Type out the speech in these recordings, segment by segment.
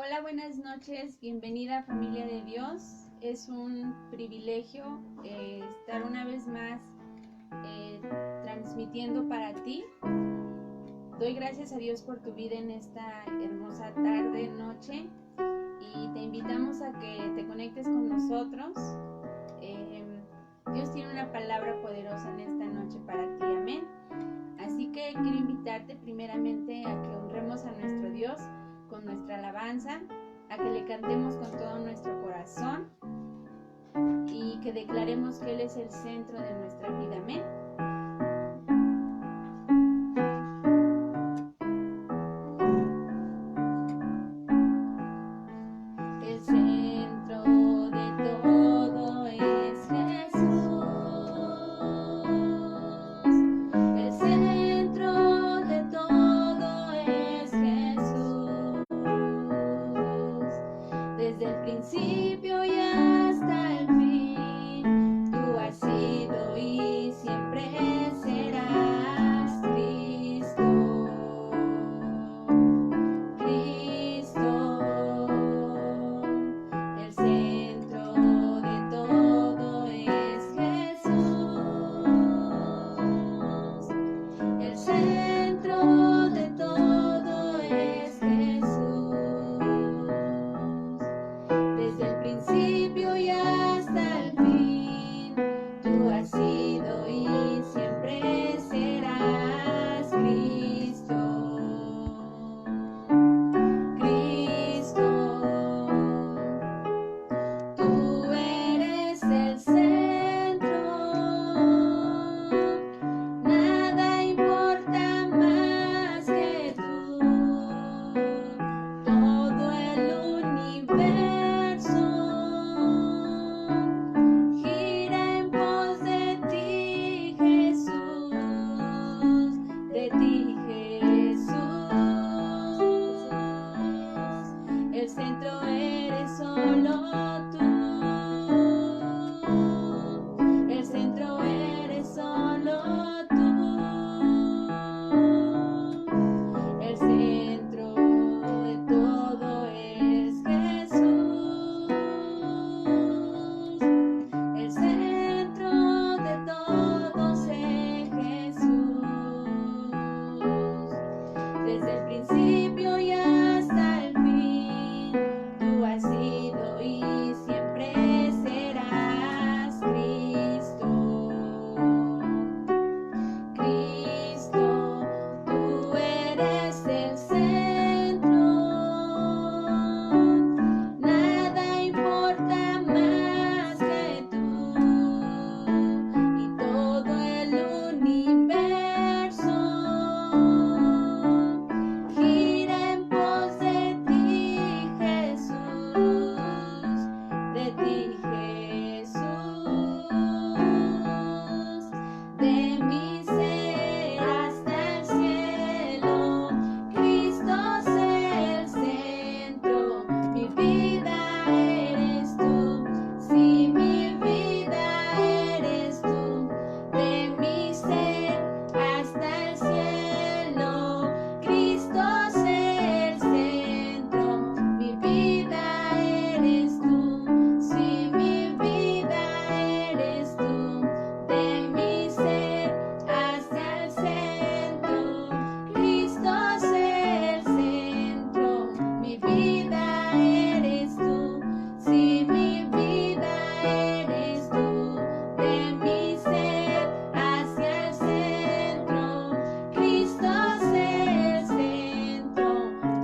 Hola, buenas noches, bienvenida familia de Dios. Es un privilegio estar una vez más transmitiendo para ti. Doy gracias a Dios por tu vida en esta hermosa tarde, noche, y te invitamos a que te conectes con nosotros. Dios tiene una palabra poderosa en esta noche para ti, amén. Así que quiero invitarte primeramente a que honremos a nuestro Dios con nuestra alabanza, a que le cantemos con todo nuestro corazón y que declaremos que Él es el centro de nuestra vida, amén. El centro de todo es Jesús. El centro de todo es Jesús. Desde el principio y hasta el fin, tú has sido y siempre serás Cristo. Cristo, el centro de todo es Jesús. El centro de todo es Jesús. Desde el principio y hasta el fin, tú has sido y siempre serás Cristo. Cristo, tú eres el centro, nada importa más que tú, todo el universo gira en pos de ti, Jesús, de ti, Jesús. El centro eres solo tú, el centro eres solo tú, el centro de todo es Jesús, el centro de todos es Jesús. Desde el principio y hasta el fin, tú has sido y siempre serás Cristo. Cristo, tú eres el centro, nada importa más que tú, y todo el universo gira en pos de ti, Jesús, de ti, Jesús. De mi ser hasta el cielo, Cristo es el centro, mi vida eres tú, si mi vida eres tú. De mi ser hasta el cielo, Cristo es el centro, mi vida eres tú, si mi vida eres tú. De mi ser hasta el centro, Cristo es el centro, mi vida eres tú, si mi vida eres tú. De mi ser hacia el centro, Cristo es el centro,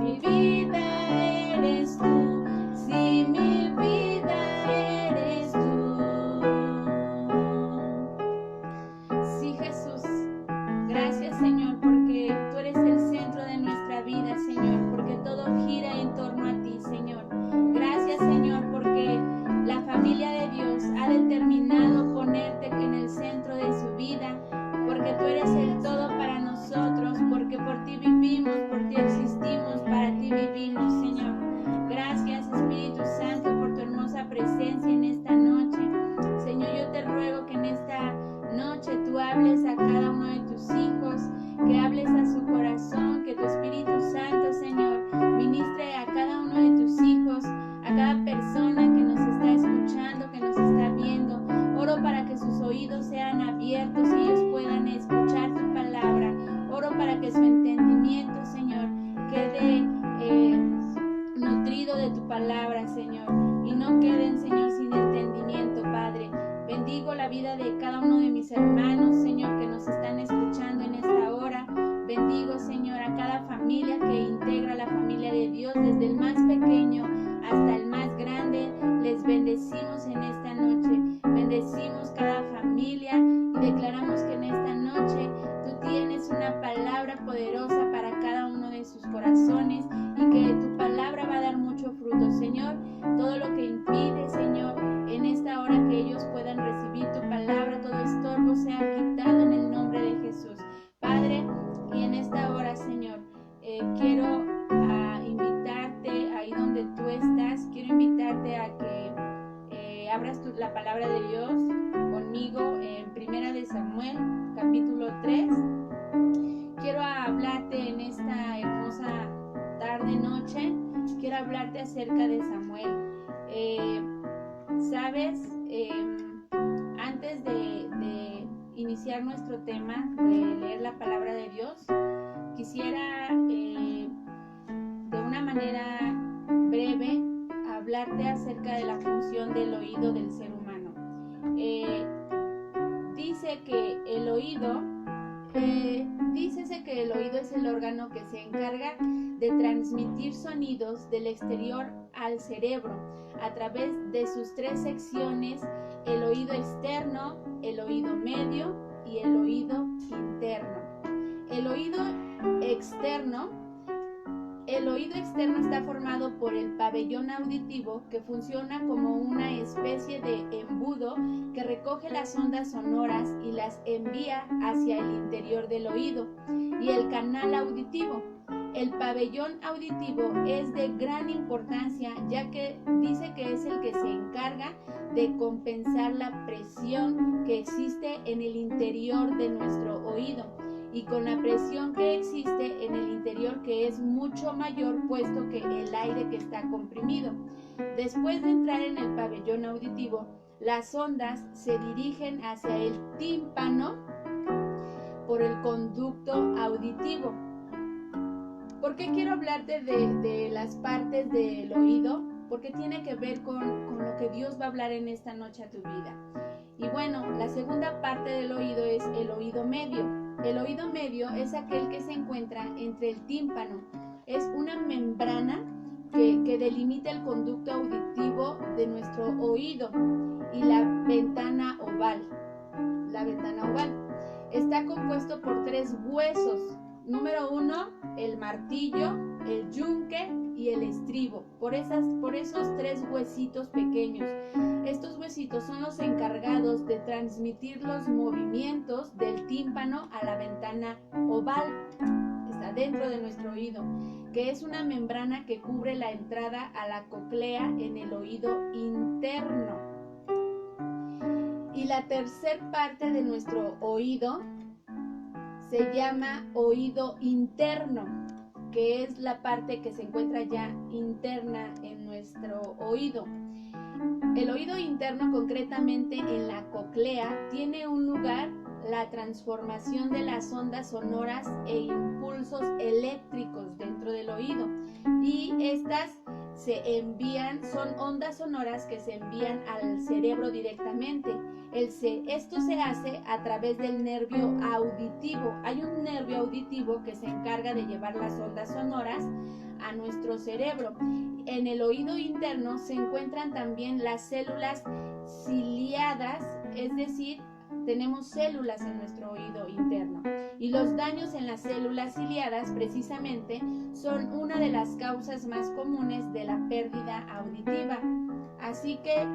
mi vida eres tú, si mi vida eres tú. Sí, Jesús, gracias, Señor, porque tú eres el centro de nuestra vida, Señor, porque todo gira en torno a ti, Señor. Gracias, Señor, porque la familia de Dios ha determinado ponerte en el centro de su vida, porque tú eres el todo para nosotros, porque por ti vivimos, por ti existimos, para ti vivimos, Señor. Gracias, Espíritu Santo, por tu hermosa presencia en esta noche. Señor, yo te ruego que en esta noche tú hables a cada uno de tus hijos, que hables a su corazón, que tu Espíritu Santo, Señor, ministre a cada uno de tus palabra, Señor, y no queden, Señor, sin entendimiento, Padre. Bendigo la vida de cada uno de mis hermanos, Señor, que nos están escuchando en esta hora. Bendigo, Señor, a cada familia que integra la familia de Dios, desde el más pequeño hasta el más grande. Les bendecimos en esta noche. Bendecimos cada familia y declaramos que en esta noche tú tienes una palabra poderosa para cada uno de sus corazones y que tu palabra va a dar mucho fruto, Señor. Todo lo que impide, Señor, en esta hora que ellos puedan recibir tu palabra, todo estorbo sea quitado en el nombre de Jesús. Padre, y en esta hora, Señor, quiero invitarte ahí donde tú estás, quiero invitarte a que abras la palabra de Dios conmigo en Primera de Samuel, capítulo 3. Quiero hablarte en esta hermosa tarde, noche, quiero hablarte acerca de Samuel. ¿Sabes? Antes de iniciar nuestro tema, de leer la palabra de Dios, quisiera de una manera breve hablarte acerca de la función del oído del ser humano. Dícese que el oído es el órgano que se encarga de transmitir sonidos del exterior al cerebro a través de sus tres secciones: el oído externo, el oído medio y el oído interno. El oído externo está formado por el pabellón auditivo, que funciona como una especie de embudo que recoge las ondas sonoras y las envía hacia el interior del oído, y el canal auditivo. El pabellón auditivo es de gran importancia, ya que dice que es el que se encarga de compensar la presión que existe en el interior de nuestro oído, y con la presión que existe en el interior, que es mucho mayor puesto que el aire que está comprimido. Después de entrar en el pabellón auditivo, las ondas se dirigen hacia el tímpano por el conducto auditivo. ¿Por qué quiero hablarte de las partes del oído? Porque tiene que ver con lo que Dios va a hablar en esta noche a tu vida. Y bueno, la segunda parte del oído es el oído medio. El oído medio es aquel que se encuentra entre el tímpano. Es una membrana que delimita el conducto auditivo de nuestro oído, y la ventana oval. La ventana oval está compuesto por tres huesos. Número 1, el martillo, el yunque y el estribo. Por esos tres huesitos pequeños. Estos huesitos son los encargados de transmitir los movimientos del tímpano a la ventana oval. Está dentro de nuestro oído, que es una membrana que cubre la entrada a la cóclea en el oído interno. Y la tercer parte de nuestro oído se llama oído interno, que es la parte que se encuentra ya interna en nuestro oído. El oído interno, concretamente en la cóclea, tiene un lugar la transformación de las ondas sonoras e impulsos eléctricos dentro del oído, y estas son ondas sonoras que se envían al cerebro directamente. Esto se hace a través del nervio auditivo. Hay un nervio auditivo que se encarga de llevar las ondas sonoras a nuestro cerebro. En el oído interno se encuentran también las células ciliadas, es decir, tenemos células en nuestro oído interno, y los daños en las células ciliadas precisamente son una de las causas más comunes de la pérdida auditiva. Así que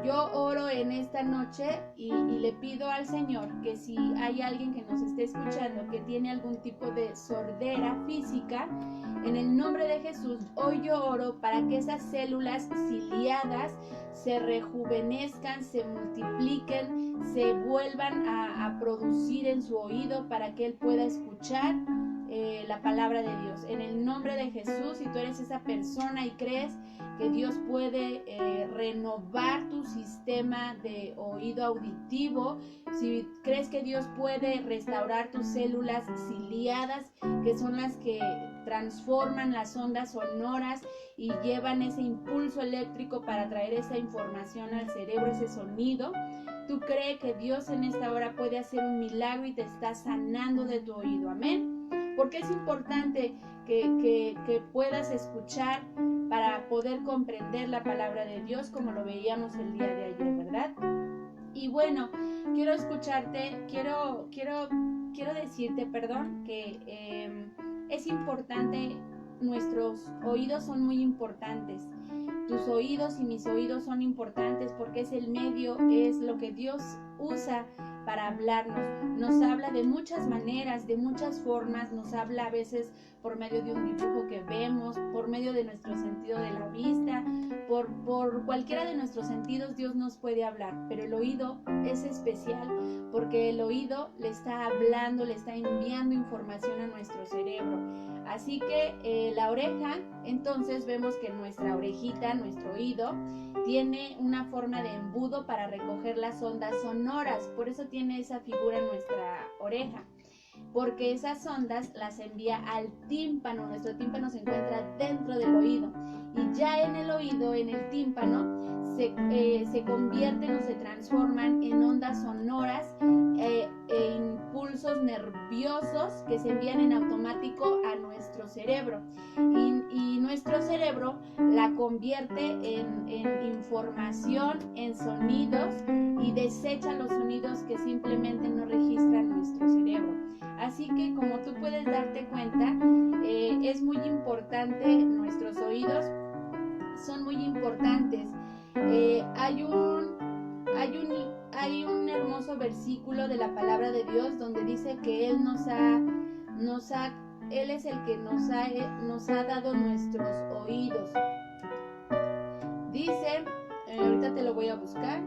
yo oro en esta noche y le pido al Señor que si hay alguien que nos esté escuchando que tiene algún tipo de sordera física, en el nombre de Jesús, hoy yo oro para que esas células ciliadas se rejuvenezcan, se multipliquen, se vuelvan a producir en su oído para que él pueda escuchar la palabra de Dios. En el nombre de Jesús, si tú eres esa persona y crees que Dios puede renovar tu sistema de oído auditivo, si crees que Dios puede restaurar tus células ciliadas, que son las que transforman las ondas sonoras y llevan ese impulso eléctrico para traer esa información al cerebro, ese sonido. Tú crees que Dios en esta hora puede hacer un milagro y te está sanando de tu oído. Amén. Porque es importante que puedas escuchar para poder comprender la palabra de Dios, como lo veíamos el día de ayer, ¿verdad? Y bueno, quiero escucharte, quiero decirte, que es importante, nuestros oídos son muy importantes. Tus oídos y mis oídos son importantes porque es el medio, es lo que Dios usa para hablarnos. Nos habla de muchas maneras, de muchas formas. Nos habla a veces por medio de un dibujo que vemos, por medio de nuestro sentido de la vista, por cualquiera de nuestros sentidos Dios nos puede hablar. Pero el oído es especial porque el oído le está hablando, le está enviando información a nuestro cerebro. Así que la oreja, entonces vemos que nuestra orejita, nuestro oído, tiene una forma de embudo para recoger las ondas sonoras. Por eso tiene esa figura en nuestra oreja, porque esas ondas las envía al tímpano. Nuestro tímpano se encuentra dentro del oído, y ya en el oído, en el tímpano, se convierten o se transforman en ondas sonoras e impulsos nerviosos que se envían en automático a nuestro cerebro, y nuestro cerebro la convierte en información, en sonidos, y desecha los sonidos que simplemente no registran nuestro cerebro. Así que, como tú puedes darte cuenta, es muy importante, nuestros oídos son muy importantes. Hay un hermoso versículo de la palabra de Dios donde dice que Él Él es el que nos ha dado nuestros oídos. Dice, ahorita te lo voy a buscar.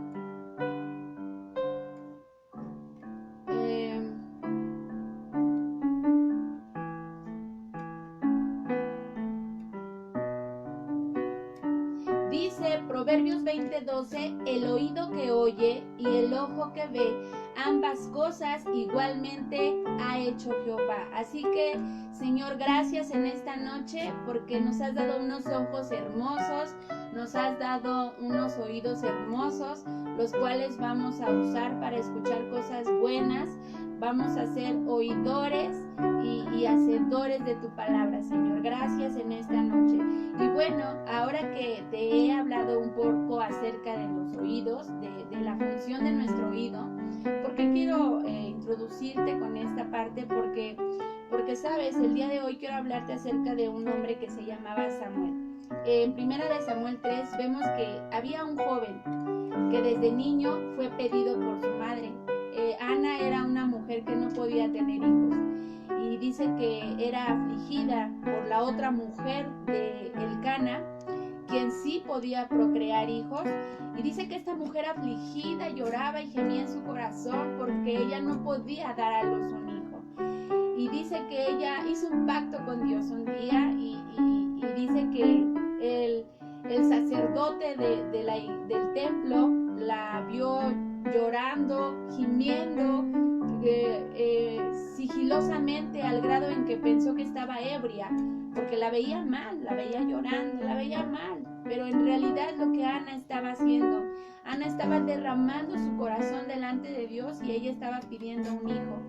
Dice Proverbios 20:12, el oído que oye y el ojo que ve, ambas cosas igualmente ha hecho Jehová. Así que, Señor, gracias en esta noche porque nos has dado unos ojos hermosos, nos has dado unos oídos hermosos, los cuales vamos a usar para escuchar cosas buenas. Vamos a ser oidores y hacedores de tu palabra, Señor. Gracias en esta noche. Y bueno, ahora que te he hablado un poco acerca de los oídos, de la función de nuestro oído, porque quiero introducirte con esta parte, porque sabes, el día de hoy quiero hablarte acerca de un hombre que se llamaba Samuel. En 1 Samuel 3 vemos que había un joven que desde niño fue pedido por su madre. Ana era una mujer que no podía tener hijos, y dice que era afligida por la otra mujer de Elcana, quien sí podía procrear hijos, y dice que esta mujer afligida lloraba y gemía en su corazón porque ella no podía dar a luz un hijo. Y dice que ella hizo un pacto con Dios un día, y dice que el sacerdote del templo la vio llorando, gimiendo sigilosamente, al grado en que pensó que estaba ebria, porque la veía mal, la veía llorando, la veía mal. Pero en realidad lo que Ana estaba haciendo, Ana estaba derramando su corazón delante de Dios, y ella estaba pidiendo un hijo.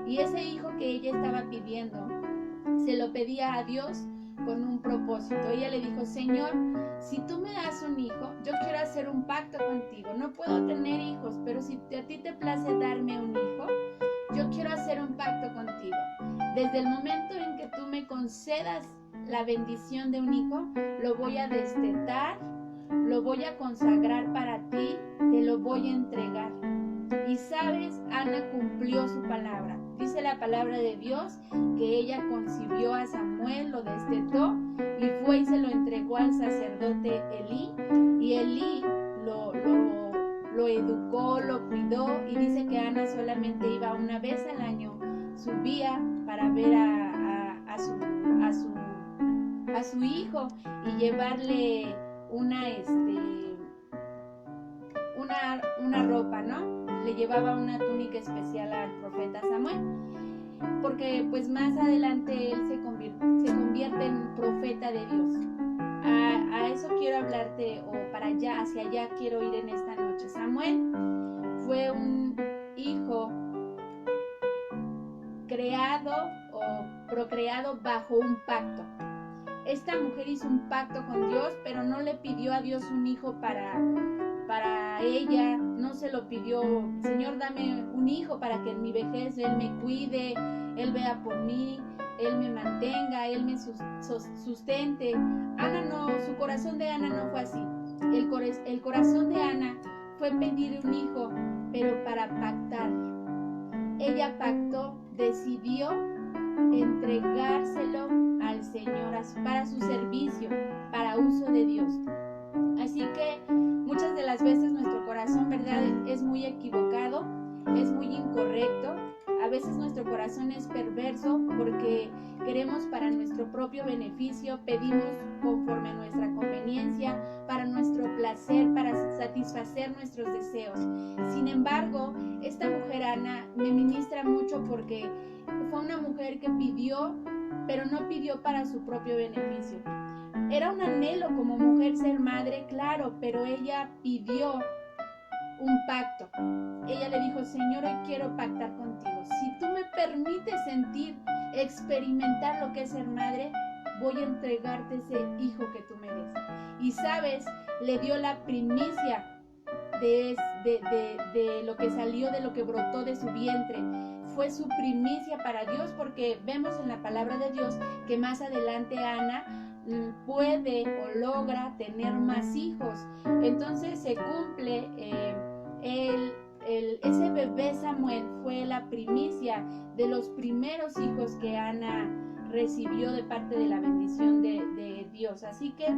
Y ese hijo que ella estaba pidiendo, se lo pedía a Dios con un propósito. Ella le dijo: Señor, si tú me das un hijo, yo quiero hacer un pacto contigo. No puedo tener hijos, pero si a ti te place darme un hijo, yo quiero hacer un pacto contigo. Desde el momento en que tú me concedas la bendición de un hijo, lo voy a destetar, lo voy a consagrar para ti, te lo voy a entregar. Y sabes, Ana cumplió su palabra. Dice la palabra de Dios que ella concibió a Samuel, lo destetó y fue y se lo entregó al sacerdote Elí, y Elí lo educó, lo cuidó, y dice que Ana solamente iba una vez al año, subía para ver a su hijo y llevarle una ropa, ¿no? Le llevaba una túnica especial al profeta Samuel. porque pues más adelante él se convierte en profeta de Dios. A eso quiero hablarte, o para allá, hacia allá quiero ir en esta noche. Samuel fue un hijo creado o procreado bajo un pacto. Esta mujer hizo un pacto con Dios, pero no le pidió a Dios un hijo para ella, no se lo pidió: Señor, dame un hijo para que en mi vejez Él me cuide, Él vea por mí, Él me mantenga, Él me sustente. Ana no, su corazón de Ana no fue así. El corazón de Ana fue pedir un hijo, pero para pactar. Ella pactó, decidió entregárselo al Señor para su servicio, para uso de Dios. Así que muchas de las veces nuestro corazón, ¿verdad?, es muy equivocado, es muy incorrecto. A veces nuestro corazón es perverso porque queremos para nuestro propio beneficio, pedimos conforme a nuestra conveniencia, para nuestro placer, para satisfacer nuestros deseos. Sin embargo, esta mujer Ana me ministra mucho porque fue una mujer que pidió, pero no pidió para su propio beneficio. Era un anhelo como mujer ser madre, claro, pero ella pidió un pacto. Ella le dijo: Señor, hoy quiero pactar contigo. Si tú me permites experimentar lo que es ser madre, voy a entregarte ese hijo que tú me des. Y sabes, le dio la primicia de lo que salió, de lo que brotó de su vientre. Fue su primicia para Dios, porque vemos en la palabra de Dios que más adelante Ana puede o logra tener más hijos. Entonces se cumple ese bebé Samuel fue la primicia de los primeros hijos que Ana recibió de parte de la bendición de Dios. Así que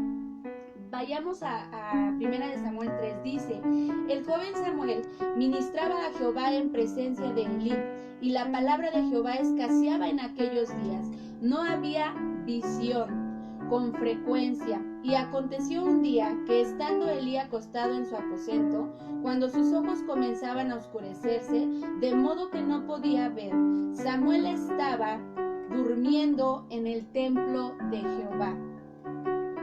vayamos a 1 de Samuel 3. Dice: el joven Samuel ministraba a Jehová en presencia de Elí, y la palabra de Jehová escaseaba en aquellos días. No había visión con frecuencia. Y aconteció un día que, estando Elí acostado en su aposento, cuando sus ojos comenzaban a oscurecerse, de modo que no podía ver, Samuel estaba durmiendo en el templo de Jehová,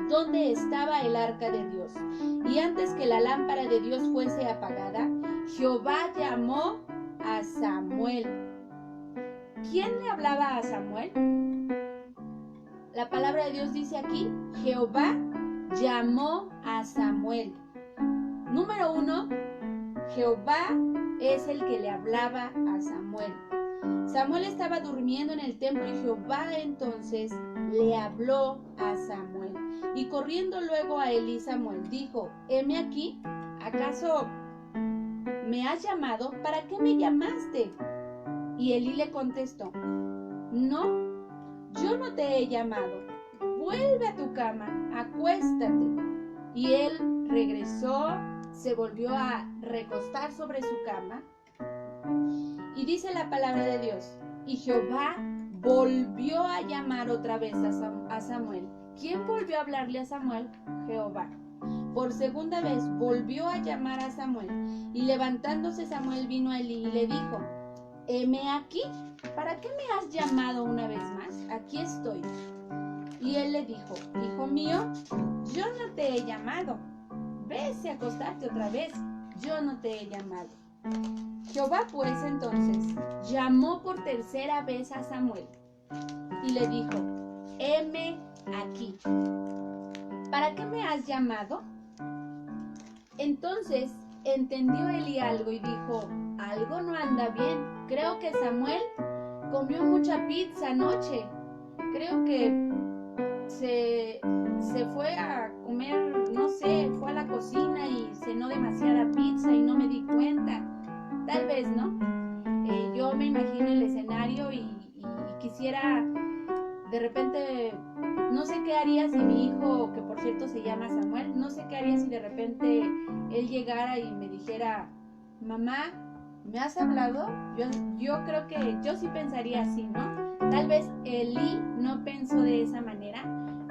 donde estaba el arca de Dios. Y antes que la lámpara de Dios fuese apagada, Jehová llamó a Samuel. ¿Quién le hablaba a Samuel? La palabra de Dios dice aquí: Jehová llamó a Samuel. Número 1, Jehová es el que le hablaba a Samuel. Samuel estaba durmiendo en el templo y Jehová entonces le habló a Samuel. Y corriendo luego a Elí, Samuel dijo: heme aquí, ¿acaso me has llamado? ¿Para qué me llamaste? Y Elí le contestó: no, yo no te he llamado. Vuelve a tu cama, acuéstate. Y él regresó, se volvió a recostar sobre su cama. Y dice la palabra de Dios: y Jehová volvió a llamar otra vez a Samuel. ¿Quién volvió a hablarle a Samuel? Jehová. Por segunda vez volvió a llamar a Samuel. Y levantándose Samuel vino a Elí y le dijo: heme aquí, ¿para qué me has llamado una vez más? Aquí estoy. Y él le dijo: hijo mío, yo no te he llamado. Vete a acostarte otra vez, yo no te he llamado. Jehová pues entonces llamó por tercera vez a Samuel y le dijo: heme aquí, ¿para qué me has llamado? Entonces entendió Elí algo y dijo: algo no anda bien. Creo que Samuel comió mucha pizza anoche. Creo que se fue a comer, no sé, fue a la cocina y cenó demasiada pizza y no me di cuenta. Tal vez, ¿no? Yo me imagino el escenario y quisiera, de repente, no sé qué haría si mi hijo, que por cierto se llama Samuel, no sé qué haría si de repente él llegara y me dijera: mamá, ¿me has hablado? Yo creo que yo sí pensaría así, ¿no? Tal vez Elí no pensó de esa manera,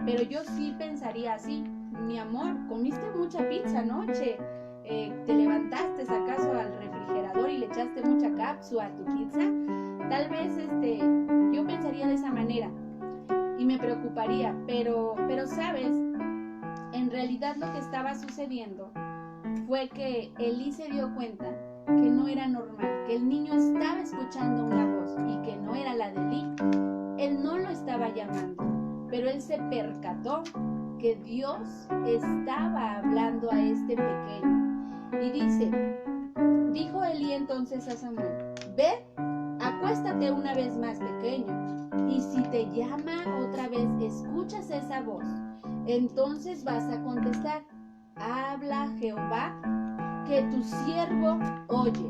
pero yo sí pensaría así: mi amor, comiste mucha pizza anoche, ¿te levantaste acaso al refrigerador y le echaste mucha cápsula a tu pizza? Tal vez yo pensaría de esa manera y me preocuparía, pero sabes, en realidad lo que estaba sucediendo fue que Elí se dio cuenta que no era normal, que el niño estaba escuchando una voz y que no era la de Elí. Él no lo estaba llamando, pero él se percató que Dios estaba hablando a este pequeño. Y dijo Elí entonces a Samuel: ve, acuéstate una vez más, pequeño, y si te llama otra vez, escuchas esa voz, entonces vas a contestar: habla Jehová, que tu siervo oye.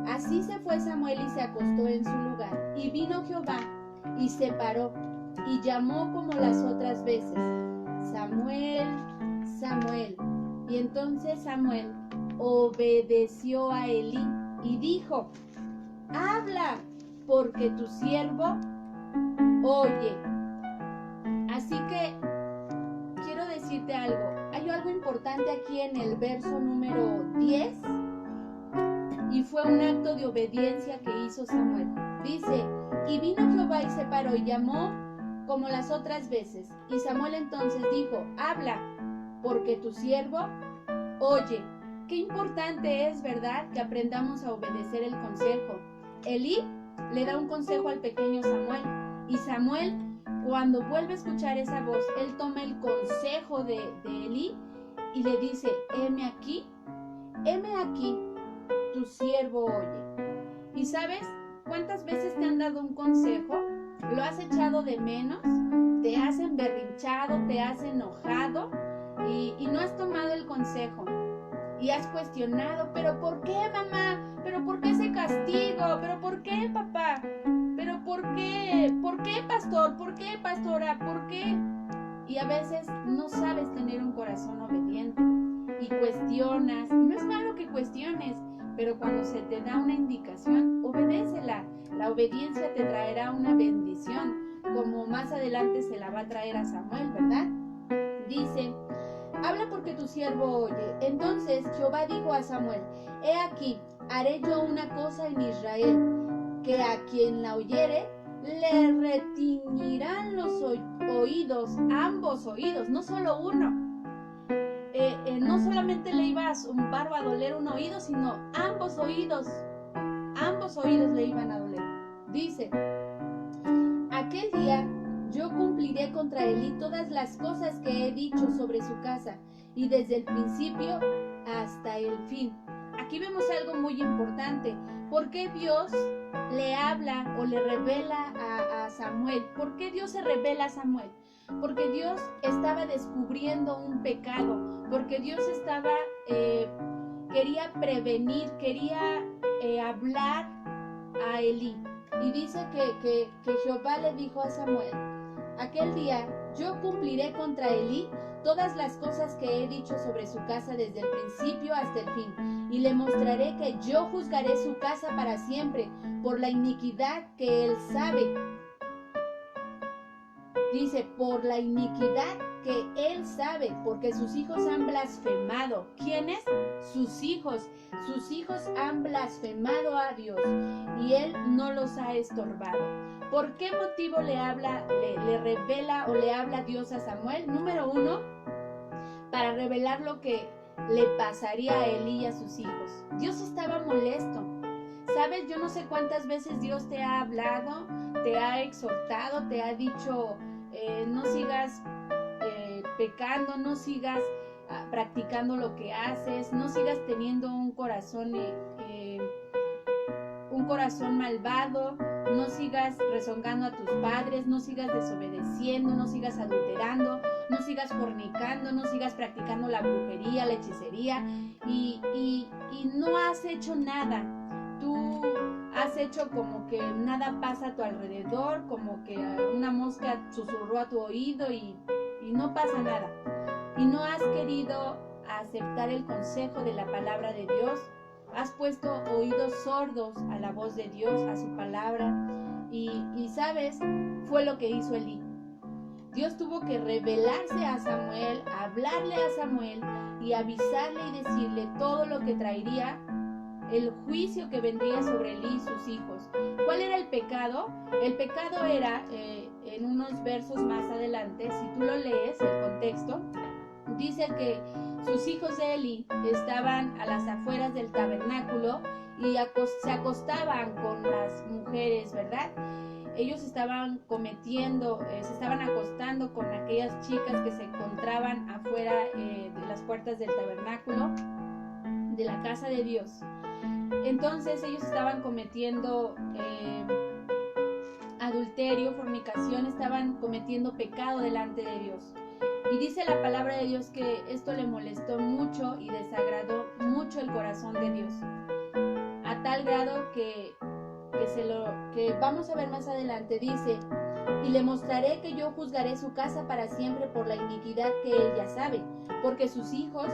Así se fue Samuel y se acostó en su lugar. Y vino Jehová y se paró y llamó como las otras veces: Samuel, Samuel. Y entonces Samuel obedeció a Elí y dijo: habla, porque tu siervo oye. Así que quiero decirte algo. Hay algo importante aquí en el verso número 10, y fue un acto de obediencia que hizo Samuel. Dice: y vino Jehová y se paró y llamó como las otras veces. Y Samuel entonces dijo: habla, porque tu siervo oye. Qué importante es, ¿verdad?, que aprendamos a obedecer el consejo. Elí le da un consejo al pequeño Samuel, y Samuel, cuando vuelve a escuchar esa voz, él toma el consejo de Elí y le dice: heme aquí, tu siervo oye. ¿Y sabes cuántas veces te han dado un consejo? ¿Lo has echado de menos? ¿Te has emberrinchado? ¿Te has enojado? Y no has tomado el consejo. Y has cuestionado: ¿pero por qué, mamá? ¿Pero por qué ese castigo? ¿Pero por qué, papá? ¿Pero por qué? ¿Por qué, pastor? ¿Por qué, pastora? ¿Por qué? Y a veces no sabes tener un corazón obediente y cuestionas. No es malo que cuestiones, pero cuando se te da una indicación, obedécela. La obediencia te traerá una bendición, como más adelante se la va a traer a Samuel, ¿verdad? Dice: habla, porque tu siervo oye. Entonces Jehová dijo a Samuel: he aquí, haré yo una cosa en Israel, que a quien la oyere le retiñirán los oídos, ambos oídos, no solo uno. No solamente le iba a zumbar o a doler un oído, sino ambos oídos le iban a doler. Dice: aquel día yo cumpliré contra Elí todas las cosas que he dicho sobre su casa, y desde el principio hasta el fin. Aquí vemos algo muy importante. ¿Por qué Dios le habla o le revela a Samuel? ¿Por qué Dios se revela a Samuel? Porque Dios estaba descubriendo un pecado, porque Dios quería prevenir, quería hablar a Elí. Y dice que Jehová le dijo a Samuel: aquel día yo cumpliré contra Elí todas las cosas que he dicho sobre su casa desde el principio hasta el fin, y le mostraré que yo juzgaré su casa para siempre por la iniquidad que él sabe. Dice: por la iniquidad que él sabe, porque sus hijos han blasfemado. ¿Quiénes? Sus hijos. Sus hijos han blasfemado a Dios y él no los ha estorbado. ¿Por qué motivo le revela o le habla Dios a Samuel? Número 1, para revelar lo que le pasaría a Elí y a sus hijos. Dios estaba molesto. ¿Sabes? Yo no sé cuántas veces Dios te ha hablado, te ha exhortado, te ha dicho: no sigas pecando, no sigas practicando lo que haces, no sigas teniendo un corazón malvado, no sigas rezongando a tus padres, no sigas desobedeciendo, no sigas adulterando, no sigas fornicando, no sigas practicando la brujería, la hechicería, y no has hecho nada. Tú has hecho como que nada pasa a tu alrededor, como que una mosca susurró a tu oído y no pasa nada. Y no has querido aceptar el consejo de la palabra de Dios. Has puesto oídos sordos a la voz de Dios, a su palabra. Y ¿sabes? Fue lo que hizo Elí. Dios tuvo que revelarse a Samuel, hablarle a Samuel y avisarle y decirle todo lo que traería, el juicio que vendría sobre Elí y sus hijos. ¿Cuál era el pecado? El pecado era, en unos versos más adelante, si tú lo lees, el contexto, dice que sus hijos de Eli estaban a las afueras del tabernáculo y se acostaban con las mujeres, ¿verdad? Ellos estaban se estaban acostando con aquellas chicas que se encontraban afuera de las puertas del tabernáculo, de la casa de Dios. Entonces ellos estaban cometiendo adulterio, fornicación, estaban cometiendo pecado delante de Dios. Y dice la palabra de Dios que esto le molestó mucho y desagradó mucho el corazón de Dios, a tal grado que vamos a ver más adelante. Dice: y le mostraré que yo juzgaré su casa para siempre por la iniquidad que él ya sabe, porque sus hijos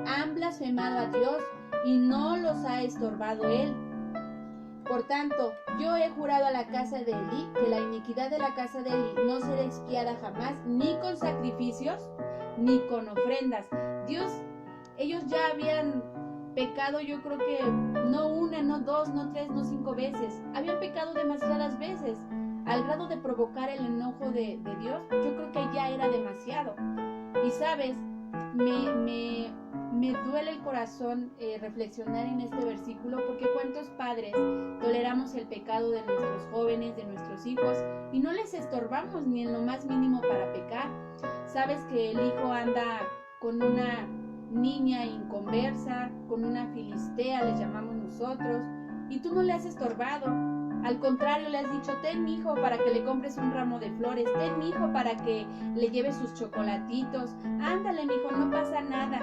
han blasfemado a Dios y no los ha estorbado él. Por tanto, yo he jurado a la casa de Eli que la iniquidad de la casa de Eli no será expiada jamás, ni con sacrificios, ni con ofrendas. Ellos ya habían pecado, yo creo que no una, no dos, no tres, no 5 veces. Habían pecado demasiadas veces, al grado de provocar el enojo de Dios. Yo creo que ya era demasiado. Y sabes, me duele el corazón reflexionar en este versículo, porque cuántos padres toleramos el pecado de nuestros jóvenes, de nuestros hijos, y no les estorbamos ni en lo más mínimo para pecar. Sabes que el hijo anda con una niña inconversa, con una filistea, les llamamos nosotros, y tú no le has estorbado. Al contrario, le has dicho: ten, mijo, para que le compres un ramo de flores, ten, mijo, para que le lleves sus chocolatitos, ándale, mijo, no pasa nada.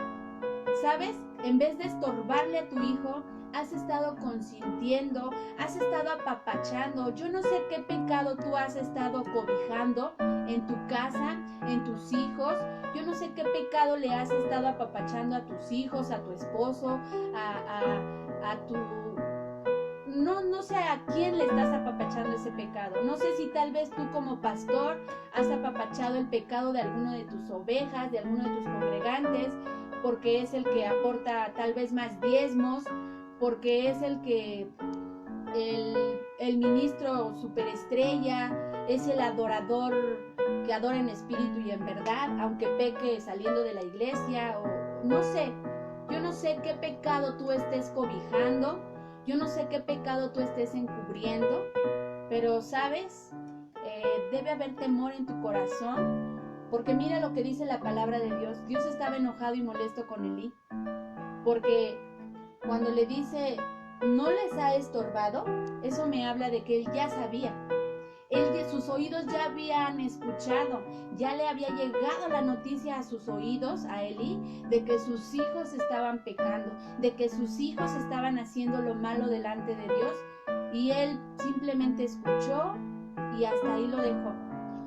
¿Sabes? En vez de estorbarle a tu hijo, has estado consintiendo, has estado apapachando. Yo no sé qué pecado tú has estado cobijando en tu casa, en tus hijos. Yo no sé qué pecado le has estado apapachando a tus hijos, a tu esposo, a tu... No sé a quién le estás apapachando ese pecado. No sé si tal vez tú como pastor has apapachado el pecado de alguno de tus ovejas, de alguno de tus congregantes, porque es el que aporta tal vez más diezmos, porque es el que el ministro superestrella, es el adorador que adora en espíritu y en verdad, aunque peque saliendo de la iglesia, o no sé. Yo no sé qué pecado tú estés cobijando, yo no sé qué pecado tú estés encubriendo, pero sabes, debe haber temor en tu corazón, porque mira lo que dice la palabra de Dios. Dios estaba enojado y molesto con Elí, porque cuando le dice no les ha estorbado, eso me habla de que él ya sabía. Sus oídos ya habían escuchado, ya le había llegado la noticia a sus oídos, a Elí, de que sus hijos estaban pecando, de que sus hijos estaban haciendo lo malo delante de Dios, y él simplemente escuchó y hasta ahí lo dejó.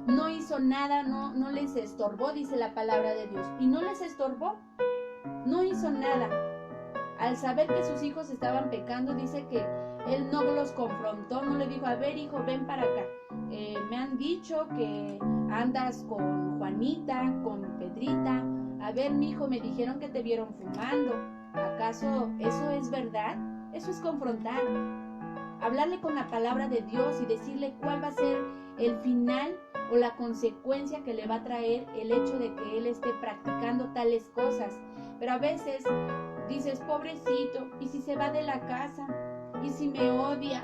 No hizo nada, no les estorbó, dice la palabra de Dios, y no les estorbó, no hizo nada. Al saber que sus hijos estaban pecando, dice que él no los confrontó, no le dijo: a ver, hijo, ven para acá. Me han dicho que andas con Juanita, con Pedrita. A ver, mi hijo, me dijeron que te vieron fumando. ¿Acaso eso es verdad? Eso es confrontar. Hablarle con la palabra de Dios y decirle cuál va a ser el final o la consecuencia que le va a traer el hecho de que él esté practicando tales cosas. Pero a veces dices: pobrecito, ¿y si se va de la casa? ¿Y si me odia?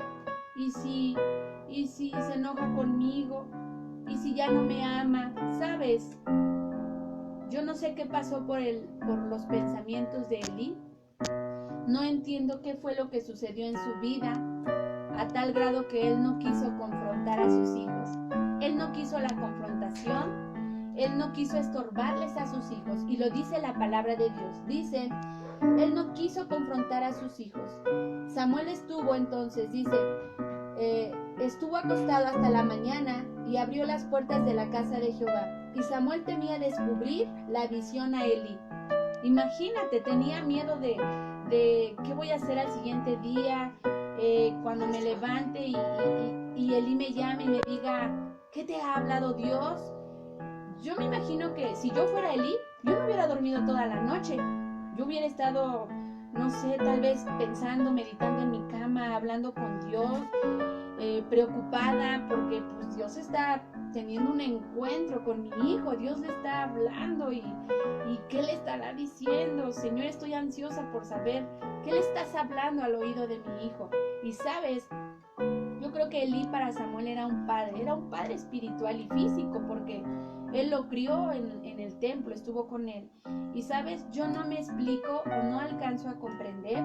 ¿Y si se enoja conmigo? ¿Y si ya no me ama? ¿Sabes? Yo no sé qué pasó por los pensamientos de Elí. No entiendo qué fue lo que sucedió en su vida, a tal grado que él no quiso confrontar a sus hijos. Él no quiso la confrontación, él no quiso estorbarles a sus hijos. Y lo dice la palabra de Dios. Dice: él no quiso confrontar a sus hijos. Samuel estuvo entonces, dice, estuvo acostado hasta la mañana y abrió las puertas de la casa de Jehová. Y Samuel temía descubrir la visión a Elí. Imagínate, tenía miedo de qué voy a hacer al siguiente día, cuando me levante y Elí me llame y me diga: ¿qué te ha hablado Dios? Yo me imagino que si yo fuera Elí, yo no hubiera dormido toda la noche. Yo hubiera estado, no sé, tal vez pensando, meditando en mi cama, hablando con Dios, preocupada porque pues Dios está teniendo un encuentro con mi hijo, Dios le está hablando y ¿qué le estará diciendo? Señor, estoy ansiosa por saber qué le estás hablando al oído de mi hijo. Y sabes, yo creo que Elí para Samuel era un padre espiritual y físico, porque él lo crió en el templo, estuvo con él. Y sabes, yo no me explico o no alcanzo a comprender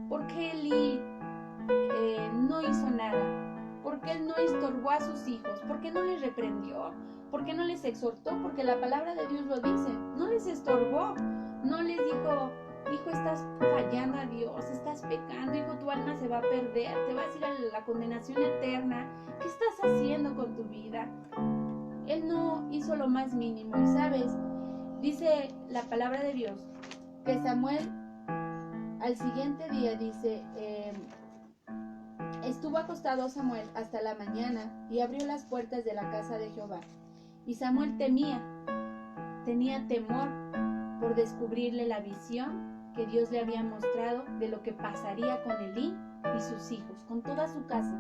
por qué Elí no hizo nada. ¿Por qué él no estorbó a sus hijos? ¿Por qué no les reprendió? ¿Por qué no les exhortó? Porque la palabra de Dios lo dice. No les estorbó. No les dijo, hijo, estás fallando a Dios, estás pecando, hijo, tu alma se va a perder, te vas a ir a la condenación eterna. ¿Qué estás haciendo con tu vida? Él no hizo lo más mínimo. Y sabes, dice la palabra de Dios que Samuel al siguiente día dice... Estuvo acostado Samuel hasta la mañana y abrió las puertas de la casa de Jehová. Y Samuel tenía temor por descubrirle la visión que Dios le había mostrado de lo que pasaría con Elí y sus hijos, con toda su casa.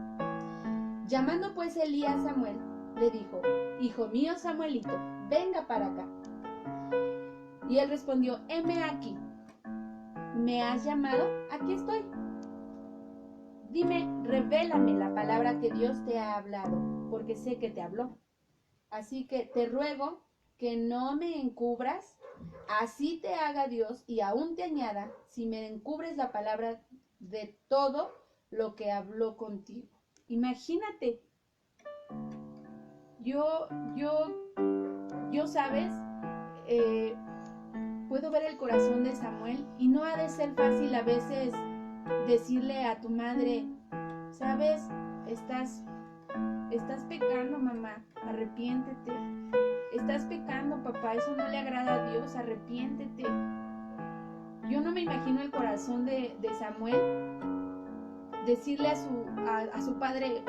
Llamando pues Elí a Samuel, le dijo, hijo mío Samuelito, venga para acá. Y él respondió, heme aquí. ¿Me has llamado? Aquí estoy. Dime, revélame la palabra que Dios te ha hablado, porque sé que te habló. Así que te ruego que no me encubras, así te haga Dios y aún te añada, si me encubres la palabra de todo lo que habló contigo. Imagínate, yo sabes, puedo ver el corazón de Samuel y no ha de ser fácil a veces decirle a tu madre, sabes, estás pecando, mamá, arrepiéntete. Estás pecando, papá, eso no le agrada a Dios, arrepiéntete. Yo no me imagino el corazón de Samuel decirle a su padre,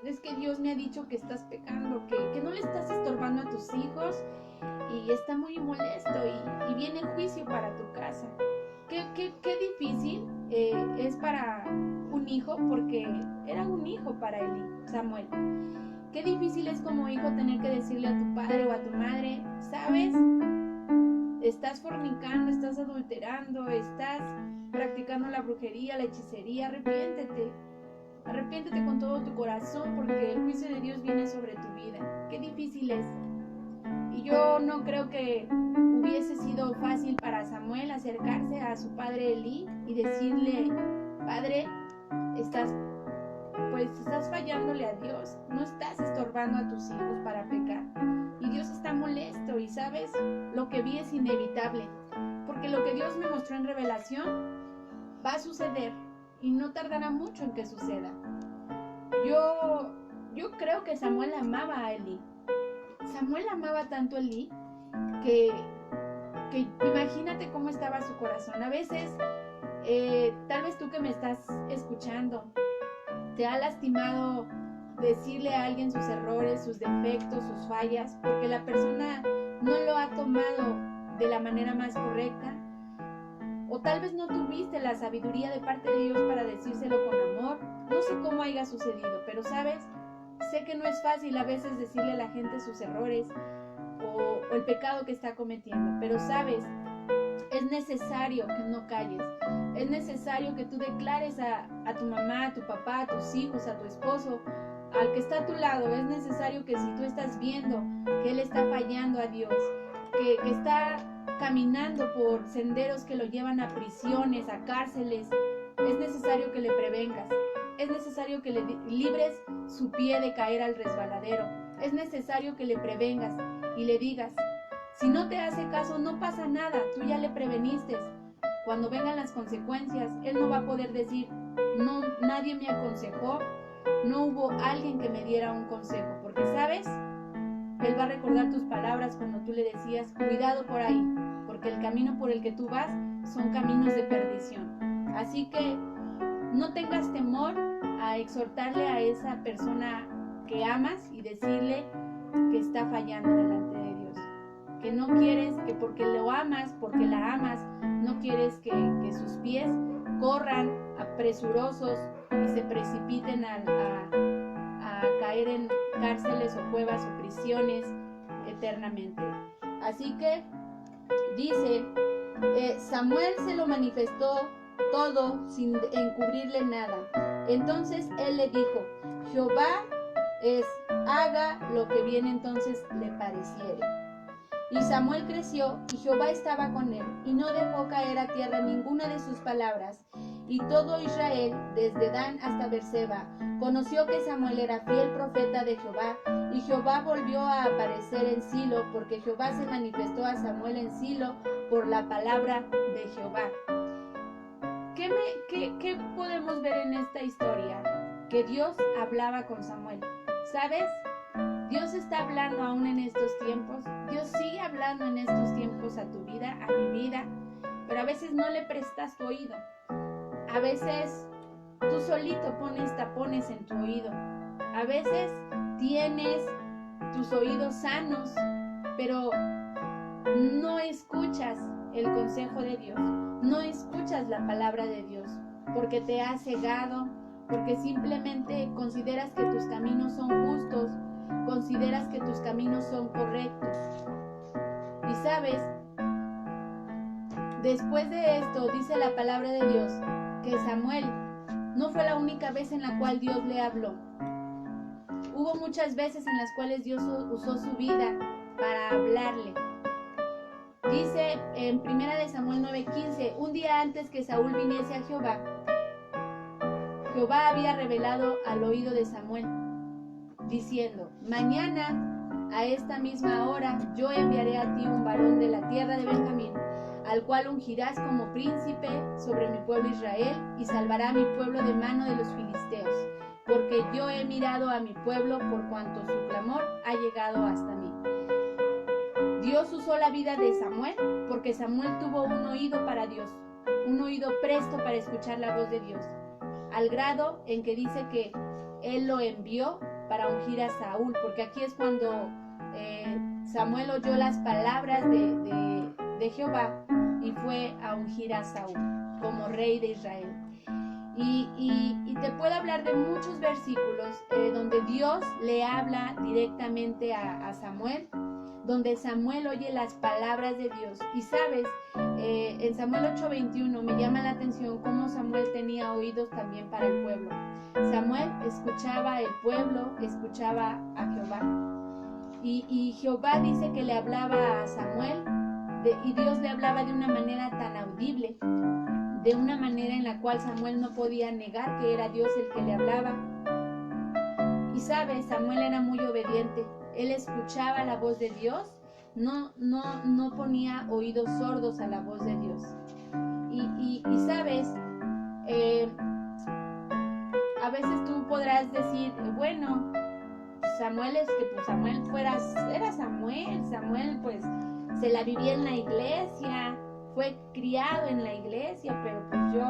es que Dios me ha dicho que estás pecando, que no le estás estorbando a tus hijos y está muy molesto y viene el juicio para tu casa. Qué difícil es para un hijo, porque era un hijo para Elí, Samuel. Qué difícil es como hijo tener que decirle a tu padre o a tu madre, ¿sabes? Estás fornicando, estás adulterando, estás practicando la brujería, la hechicería, arrepiéntete. Arrepiéntete con todo tu corazón, porque el juicio de Dios viene sobre tu vida. Qué difícil es. Y yo no creo que hubiese sido fácil para Samuel acercarse a su padre Elí y decirle, padre, estás fallándole a Dios, no estás estorbando a tus hijos para pecar. Y Dios está molesto y sabes, lo que vi es inevitable, porque lo que Dios me mostró en revelación va a suceder y no tardará mucho en que suceda. Yo creo que Samuel amaba a Elí. Samuel amaba tanto a Elí que imagínate cómo estaba su corazón. A veces, tal vez tú que me estás escuchando, te ha lastimado decirle a alguien sus errores, sus defectos, sus fallas, porque la persona no lo ha tomado de la manera más correcta. O tal vez no tuviste la sabiduría de parte de Dios para decírselo con amor. No sé cómo haya sucedido, pero sabes, sé que no es fácil a veces decirle a la gente sus errores o el pecado que está cometiendo, pero sabes, es necesario que no calles. Es necesario que tú declares a tu mamá, a tu papá, a tus hijos, a tu esposo, al que está a tu lado. Es necesario que si tú estás viendo que él está fallando a Dios, que está caminando por senderos que lo llevan a prisiones, a cárceles, es necesario que le prevengas. Es necesario que le libres su pie de caer al resbaladero. Es necesario que le prevengas y le digas, si no te hace caso, no pasa nada, tú ya le preveniste. Cuando vengan las consecuencias, él no va a poder decir, no, nadie me aconsejó, no hubo alguien que me diera un consejo, porque sabes, él va a recordar tus palabras cuando tú le decías, cuidado por ahí, porque el camino por el que tú vas son caminos de perdición. Así que no tengas temor a exhortarle a esa persona que amas y decirle que está fallando delante de Dios. Que no quieres, que porque lo amas, porque la amas, no quieres que sus pies corran apresurosos y se precipiten a caer en cárceles o cuevas o prisiones eternamente. Así que dice, Samuel se lo manifestó todo sin encubrirle nada. Entonces él le dijo, Jehová haga lo que bien entonces le pareciere. Y Samuel creció, y Jehová estaba con él, y no dejó caer a tierra ninguna de sus palabras. Y todo Israel, desde Dan hasta Beerseba, conoció que Samuel era fiel profeta de Jehová, y Jehová volvió a aparecer en Silo, porque Jehová se manifestó a Samuel en Silo por la palabra de Jehová. ¿Qué podemos ver en esta historia? Que Dios hablaba con Samuel. ¿Sabes? Dios está hablando aún en estos tiempos. Dios sigue hablando en estos tiempos a tu vida, a mi vida, pero a veces no le prestas tu oído. A veces tú solito pones tapones en tu oído. A veces tienes tus oídos sanos, pero no escuchas el consejo de Dios. No escuchas la palabra de Dios porque te has cegado, porque simplemente consideras que tus caminos son justos, consideras que tus caminos son correctos. Y sabes, después de esto dice la palabra de Dios que Samuel no fue la única vez en la cual Dios le habló. Hubo muchas veces en las cuales Dios usó su vida para hablarle. Dice en 1 Samuel 9:15, un día antes que Saúl viniese a Jehová, Jehová había revelado al oído de Samuel, diciendo, mañana a esta misma hora yo enviaré a ti un varón de la tierra de Benjamín, al cual ungirás como príncipe sobre mi pueblo Israel, y salvará a mi pueblo de mano de los filisteos, porque yo he mirado a mi pueblo por cuanto su clamor ha llegado hasta mí. Dios usó la vida de Samuel porque Samuel tuvo un oído para Dios, un oído presto para escuchar la voz de Dios, al grado en que dice que él lo envió para ungir a Saúl, porque aquí es cuando Samuel oyó las palabras de Jehová y fue a ungir a Saúl como rey de Israel. Y te puedo hablar de muchos versículos donde Dios le habla directamente a Samuel, donde Samuel oye las palabras de Dios. Y sabes, en Samuel 8:21 me llama la atención cómo Samuel tenía oídos también para el pueblo. Samuel escuchaba el pueblo, escuchaba a Jehová. Y Jehová dice que le hablaba a Samuel, y Dios le hablaba de una manera tan audible, de una manera en la cual Samuel no podía negar que era Dios el que le hablaba. Y sabes, Samuel era muy obediente. Él escuchaba la voz de Dios, no ponía oídos sordos a la voz de Dios. Y sabes, a veces tú podrás decir, bueno, Samuel era Samuel pues se la vivía en la iglesia, fue criado en la iglesia, pero pues yo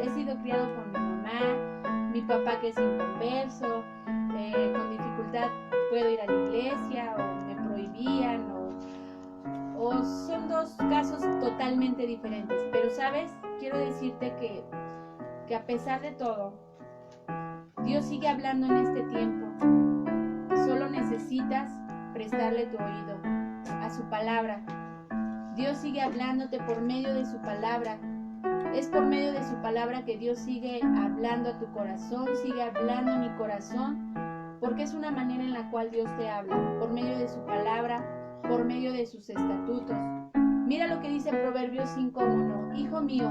he sido criado por mi mamá, mi papá que es inconverso, con dificultad puedo ir a la iglesia, o me prohibían, o son dos casos totalmente diferentes. Pero sabes, quiero decirte que a pesar de todo, Dios sigue hablando en este tiempo. Solo necesitas prestarle tu oído a su palabra. Dios sigue hablándote por medio de su palabra. Es por medio de su palabra que Dios sigue hablando a tu corazón, sigue hablando a mi corazón, porque es una manera en la cual Dios te habla, por medio de su palabra, por medio de sus estatutos. Mira lo que dice Proverbios 5:1. Hijo mío,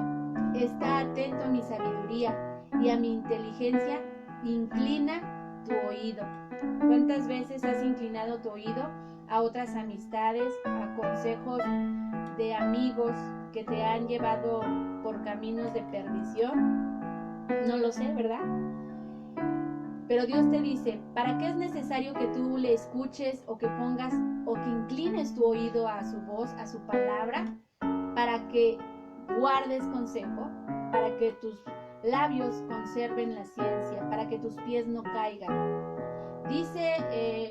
está atento a mi sabiduría y a mi inteligencia, inclina tu oído. ¿Cuántas veces has inclinado tu oído a otras amistades, a consejos de amigos que te han llevado por caminos de perdición? No lo sé, ¿verdad? Pero Dios te dice, ¿para qué es necesario que tú le escuches o que pongas o que inclines tu oído a su voz, a su palabra? Para que guardes consejo, para que tus labios conserven la ciencia, para que tus pies no caigan. Dice,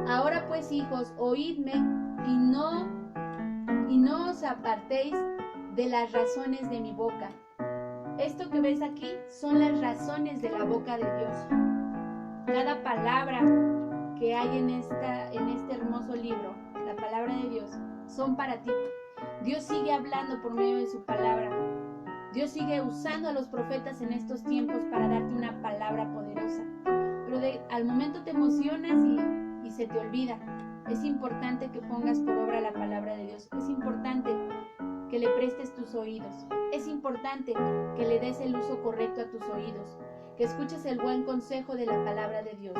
ahora pues hijos, oídme y no os apartéis de las razones de mi boca. Esto que ves aquí son las razones de la boca de Dios. Cada palabra que hay en este hermoso libro, la palabra de Dios, son para ti. Dios sigue hablando por medio de su palabra. Dios sigue usando a los profetas en estos tiempos para darte una palabra poderosa. Pero al momento te emocionas y se te olvida. Es importante que pongas por obra la palabra de Dios. Es importante que le prestes tus oídos. Es importante que le des el uso correcto a tus oídos. Que escuches el buen consejo de la palabra de Dios.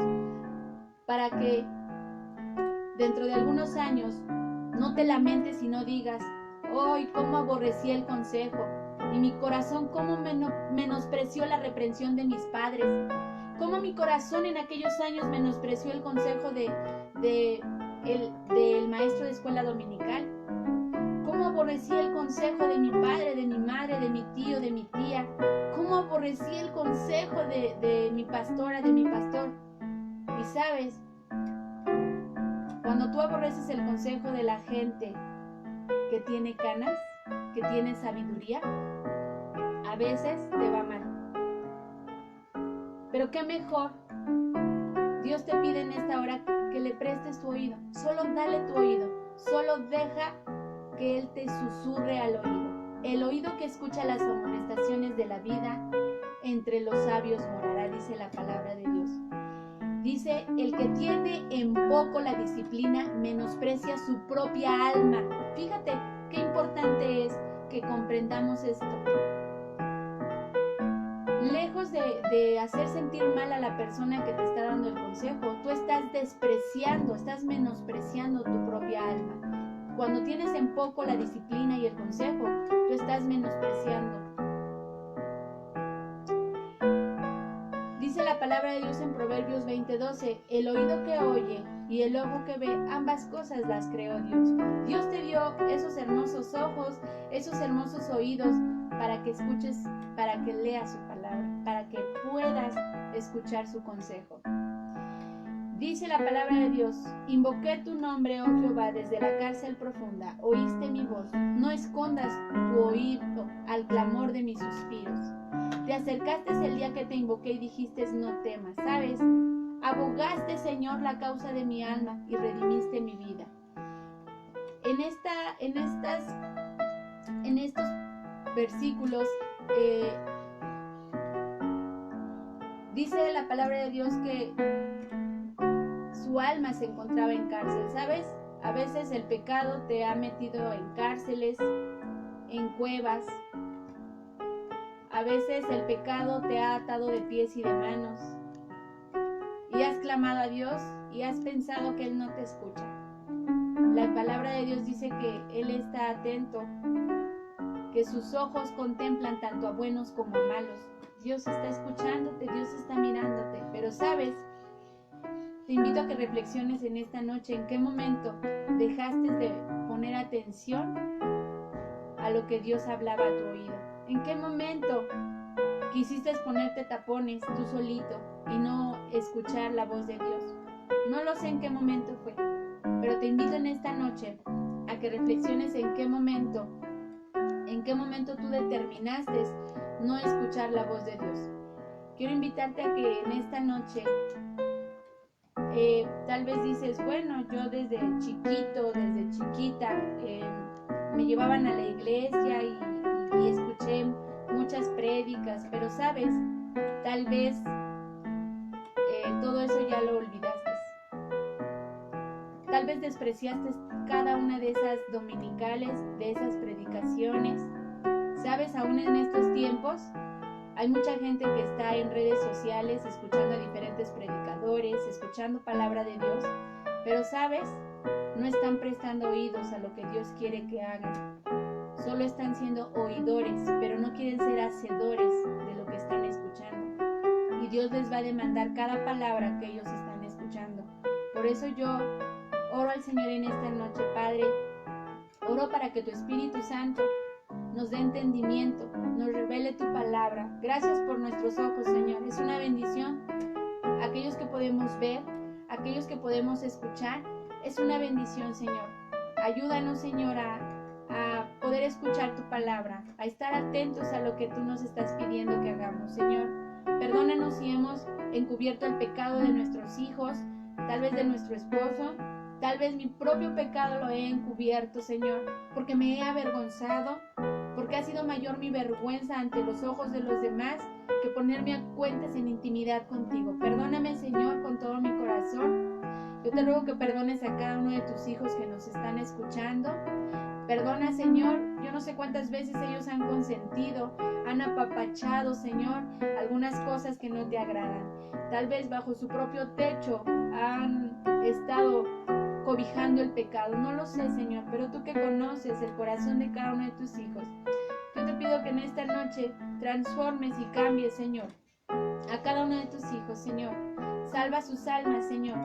Para que dentro de algunos años no te lamentes y no digas: ¡ay, cómo aborrecí el consejo! Y mi corazón cómo menospreció la reprensión de mis padres. Cómo mi corazón en aquellos años menospreció el consejo del maestro de escuela dominical. Cómo aborrecí el consejo de mi padre, de mi madre, de mi tío, de mi tía. Cómo aborrecí el consejo de mi pastora, de mi pastor. Y sabes, cuando tú aborreces el consejo de la gente que tiene canas, que tiene sabiduría, a veces te va mal. Pero qué mejor. Dios te pide en esta hora que le prestes tu oído. Solo dale tu oído. Solo deja que Él te susurre al oído. El oído que escucha las amonestaciones de la vida, entre los sabios morará, dice la palabra de Dios. Dice: el que tiene en poco la disciplina menosprecia su propia alma. Fíjate qué importante es que comprendamos esto. Lejos de hacer sentir mal a la persona que te está dando el consejo, tú estás despreciando, estás menospreciando tu propia alma. Cuando tienes en poco la disciplina y el consejo, tú estás menospreciando. Dice la palabra de Dios en Proverbios 20:12: el oído que oye y el ojo que ve, ambas cosas las creó Dios. Dios te dio esos hermosos ojos, esos hermosos oídos para que escuches, para que leas su palabra, para que puedas escuchar su consejo. Dice la palabra de Dios: invoqué tu nombre, oh Jehová, desde la cárcel profunda, oíste mi voz, no escondas tu oído al clamor de mis suspiros. Te acercaste el día que te invoqué y dijiste: no temas. ¿Sabes? Abogaste, Señor, la causa de mi alma y redimiste mi vida. En estos versículos dice la palabra de Dios que su alma se encontraba en cárcel. ¿Sabes? A veces el pecado te ha metido en cárceles, en cuevas. A veces el pecado te ha atado de pies y de manos. Y has clamado a Dios y has pensado que Él no te escucha. La palabra de Dios dice que Él está atento, que sus ojos contemplan tanto a buenos como a malos. Dios está escuchándote, Dios está mirándote. Pero ¿sabes? Te invito a que reflexiones en esta noche en qué momento dejaste de poner atención a lo que Dios hablaba a tu oído. ¿En qué momento quisiste ponerte tapones tú solito y no escuchar la voz de Dios? No lo sé en qué momento fue, pero te invito en esta noche a que reflexiones en qué momento tú determinaste no escuchar la voz de Dios. Quiero invitarte a que en esta noche, tal vez dices: bueno, yo desde chiquito, desde chiquita, me llevaban a la iglesia y escuché muchas prédicas, pero sabes, tal vez todo eso ya lo olvidaste. Tal vez despreciaste cada una de esas dominicales, de esas predicaciones. Sabes, aún en estos tiempos hay mucha gente que está en redes sociales escuchando a diferentes predicadores, escuchando palabra de Dios, pero sabes, no están prestando oídos a lo que Dios quiere que hagan. Solo están siendo oidores, pero no quieren ser hacedores de lo que están escuchando. Y Dios les va a demandar cada palabra que ellos están escuchando. Por eso yo oro al Señor en esta noche, Padre. Oro para que tu Espíritu Santo nos dé entendimiento, nos revele tu palabra. Gracias por nuestros ojos, Señor. Es una bendición. Aquellos que podemos ver, aquellos que podemos escuchar, es una bendición, Señor. Ayúdanos, Señor, a poder escuchar tu palabra, a estar atentos a lo que tú nos estás pidiendo que hagamos. Señor, perdónanos si hemos encubierto el pecado de nuestros hijos, tal vez de nuestro esposo, tal vez mi propio pecado lo he encubierto, Señor, porque me he avergonzado, porque ha sido mayor mi vergüenza ante los ojos de los demás que ponerme a cuentas en intimidad contigo. Perdóname, Señor, con todo mi corazón. Yo te ruego que perdones a cada uno de tus hijos que nos están escuchando. Perdona, Señor, yo no sé cuántas veces ellos han consentido, han apapachado, Señor, algunas cosas que no te agradan. Tal vez bajo su propio techo han estado cobijando el pecado. No lo sé, Señor, pero tú que conoces el corazón de cada uno de tus hijos, yo te pido que en esta noche transformes y cambies, Señor, a cada uno de tus hijos, Señor. Salva sus almas, Señor.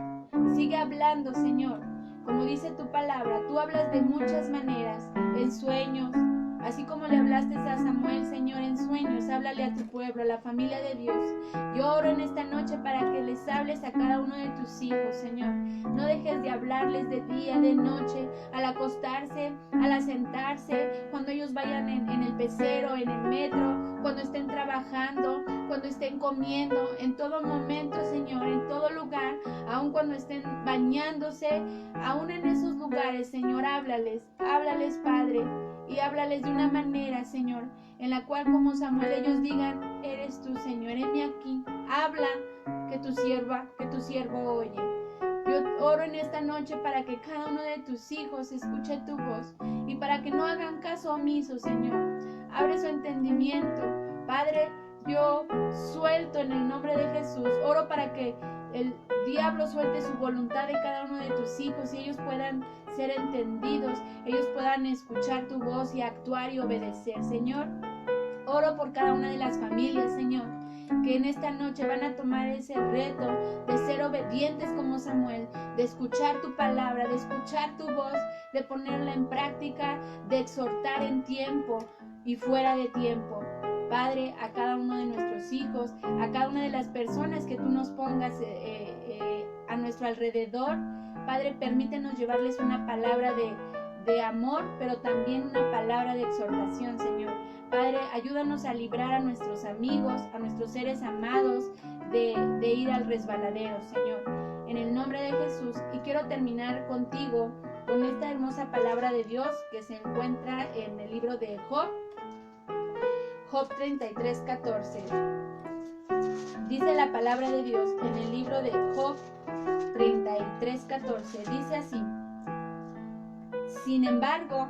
Sigue hablando, Señor. Como dice tu palabra, tú hablas de muchas maneras, en sueños, así como le hablaste a Samuel, Señor, en sueños. Háblale a tu pueblo, a la familia de Dios. Yo oro en esta noche para que les hables a cada uno de tus hijos, Señor. No dejes de hablarles de día, de noche, al acostarse, al sentarse, cuando ellos vayan en el pecero, en el metro, cuando estén trabajando, cuando estén comiendo, en todo momento, Señor, en todo lugar, aun cuando estén bañándose, aun en esos lugares, Señor, háblales, Padre, y háblales de una manera, Señor, en la cual como Samuel ellos digan, eres tú, Señor, heme aquí, habla, que tu siervo oye. Yo oro en esta noche para que cada uno de tus hijos escuche tu voz y para que no hagan caso omiso, Señor. Abre su entendimiento, Padre. Yo suelto en el nombre de Jesús, oro para que el diablo suelte su voluntad de cada uno de tus hijos y ellos puedan ser entendidos, ellos puedan escuchar tu voz y actuar y obedecer, Señor. Oro por cada una de las familias, Señor, que en esta noche van a tomar ese reto de ser obedientes como Samuel, de escuchar tu palabra, de escuchar tu voz, de ponerla en práctica, de exhortar en tiempo y fuera de tiempo. Padre, a cada uno de nuestros hijos, a cada una de las personas que tú nos pongas a nuestro alrededor, Padre, permítenos llevarles una palabra de amor, pero también una palabra de exhortación, Señor. Padre, ayúdanos a librar a nuestros amigos, a nuestros seres amados de ir al resbaladero, Señor. En el nombre de Jesús. Y quiero terminar contigo con esta hermosa palabra de Dios que se encuentra en el libro de Job. Job 33:14. Dice la palabra de Dios en el libro de Job 33:14. Dice así: sin embargo,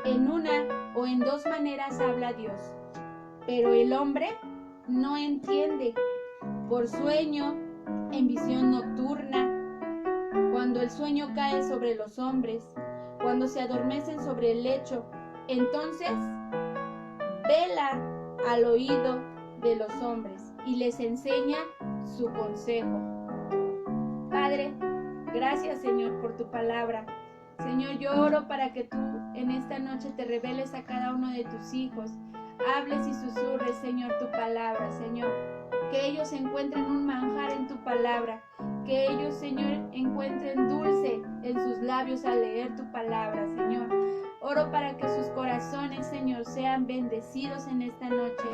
en una o en dos maneras habla Dios, pero el hombre no entiende. Por sueño, en visión nocturna, cuando el sueño cae sobre los hombres, cuando se adormecen sobre el lecho, entonces vela al oído de los hombres y les enseña su consejo. Padre, gracias, Señor, por tu palabra. Señor, yo oro para que tú en esta noche te reveles a cada uno de tus hijos. Hables y susurres, Señor, tu palabra, Señor. Que ellos encuentren un manjar en tu palabra. Que ellos, Señor, encuentren dulce en sus labios al leer tu palabra, Señor. Oro para que sus corazones, Señor, sean bendecidos en esta noche.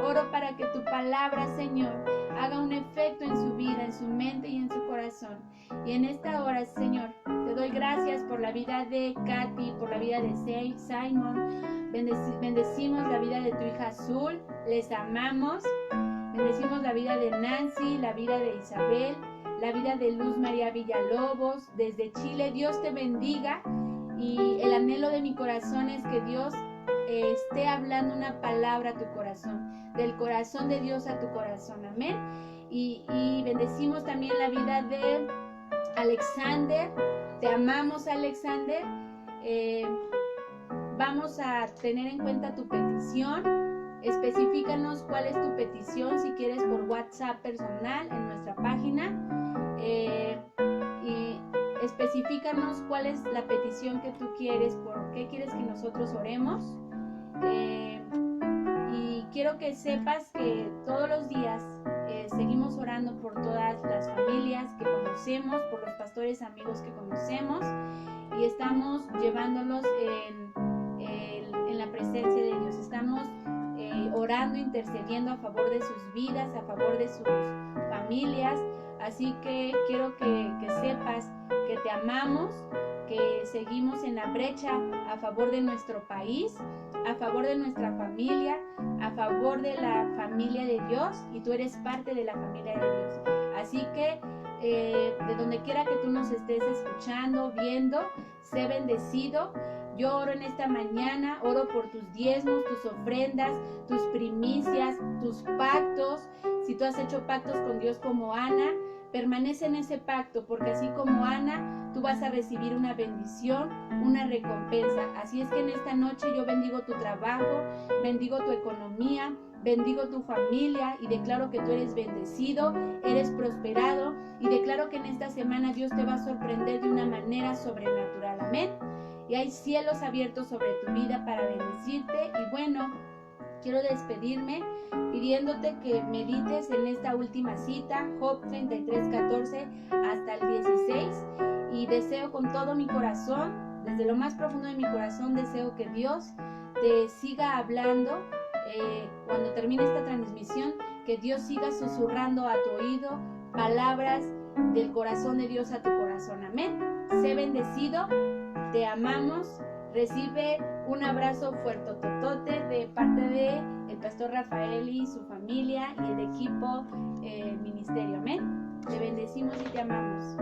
Oro para que tu palabra, Señor, haga un efecto en su vida, en su mente y en su corazón. Y en esta hora, Señor, te doy gracias por la vida de Katy, por la vida de Simon. Bendecimos la vida de tu hija Azul. Les amamos. Bendecimos la vida de Nancy, la vida de Isabel, la vida de Luz María Villalobos, desde Chile. Dios te bendiga. Y el anhelo de mi corazón es que Dios esté hablando una palabra a tu corazón, del corazón de Dios a tu corazón, amén. Y bendecimos también la vida de Alexander. Te amamos, Alexander. Vamos a tener en cuenta tu petición. Especifícanos cuál es tu petición, si quieres por WhatsApp personal en nuestra página. Y especifícanos cuál es la petición que tú quieres, por qué quieres que nosotros oremos. Y quiero que sepas que todos los días seguimos orando por todas las familias que conocemos, por los pastores amigos que conocemos, y estamos llevándolos en orando, intercediendo a favor de sus vidas, a favor de sus familias. Así que quiero que sepas que te amamos, que seguimos en la brecha a favor de nuestro país, a favor de nuestra familia, a favor de la familia de Dios, y tú eres parte de la familia de Dios. Así que de donde quiera que tú nos estés escuchando, viendo, sé bendecido. Yo oro en esta mañana, oro por tus diezmos, tus ofrendas, tus primicias, tus pactos. Si tú has hecho pactos con Dios como Ana, permanece en ese pacto, porque así como Ana, tú vas a recibir una bendición, una recompensa. Así es que en esta noche yo bendigo tu trabajo, bendigo tu economía, bendigo tu familia y declaro que tú eres bendecido, eres prosperado, y declaro que en esta semana Dios te va a sorprender de una manera sobrenatural. Amén. Y hay cielos abiertos sobre tu vida para bendecirte. Y bueno, quiero despedirme pidiéndote que medites en esta última cita, Job 33:14 hasta el 16, y deseo con todo mi corazón, desde lo más profundo de mi corazón, deseo que Dios te siga hablando. Cuando termine esta transmisión, que Dios siga susurrando a tu oído palabras del corazón de Dios a tu corazón. Amén. Sé bendecido, te amamos. Recibe un abrazo fuertototote de parte de el pastor Rafael y su familia y el equipo ministerio. Amén. Te bendecimos y te amamos.